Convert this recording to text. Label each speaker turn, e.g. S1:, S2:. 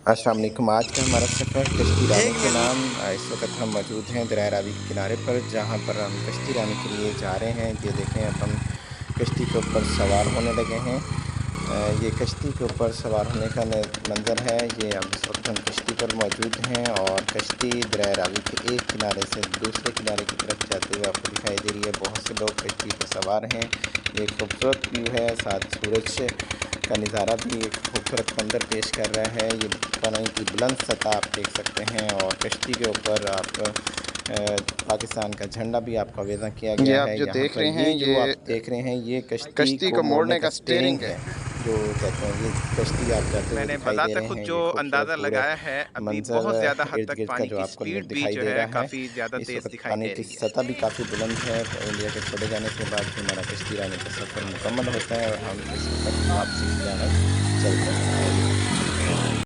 S1: अस्सलाम वालेकुम। आज का हमारा सफ़र कश्ती रानी के नाम। इस वक्त हम मौजूद हैं दरिया रावी के किनारे पर, जहाँ पर हम कश्ती रानी के लिए जा रहे हैं। ये देखें, अब हम कश्ती के ऊपर सवार होने लगे हैं। ये कश्ती के ऊपर सवार होने का मंज़र है। ये अब इस वक्त हम कश्ती पर मौजूद हैं और कश्ती दरिया रावी के एक किनारे से दूसरे किनारे की तरफ जाते हुए आपको दिखाई दे रही है। बहुत से लोग कश्ती पर सवार हैं। ये खूबसूरत व्यू है, साथ सूरज का नज़ारा भी एक खूबसूरत मंजर पेश कर रहा है। ये पानी की बुलंद सतह आप देख सकते हैं और कश्ती के ऊपर आप पाकिस्तान का झंडा भी आपका वेज़ा किया
S2: ये
S1: गया
S2: आप
S1: है।
S2: जो
S1: यहाँ
S2: देख
S1: पर
S2: रहे हैं
S1: ये जो
S2: ये
S1: आप देख रहे हैं, ये कश्ती
S2: कश्ती
S1: को
S2: को
S1: मोड़ने
S2: मोड़ने
S1: का
S2: का
S1: स्टीयरिंग
S2: स्टीयरिंग
S1: है,
S2: है।
S1: जो कहते हैं। ये कश्ती आप जाते हुए
S3: मैंने
S1: दिखाई दे
S3: बाज़ात
S1: रहे
S3: खुद
S1: हैं।
S3: जो
S1: ये खूबसूरत
S3: अंदाज़ा
S1: पूरा
S3: लगाया है, अभी
S1: मंजर
S3: बहुत ज़्यादा हद
S1: इर्द
S3: तक
S1: गिर्द का
S3: पानी
S1: जो
S3: की
S1: आपको
S3: स्पीड भी
S1: दिखाई
S3: जो
S1: दे
S3: है
S1: रहा है।
S3: काफ़ी ज़्यादा
S1: इस
S3: तेज़
S1: वक्त
S3: दिखाई
S1: पानी
S3: दे
S1: की
S3: रही है।
S1: सतह भी काफ़ी बुलंद है। इंडिया के छोड़े जाने के बाद हमारा कश्ती रानी का सफ़र मुकम्मल होता है और हम इस वक्त वापसी की जानब चलते हैं।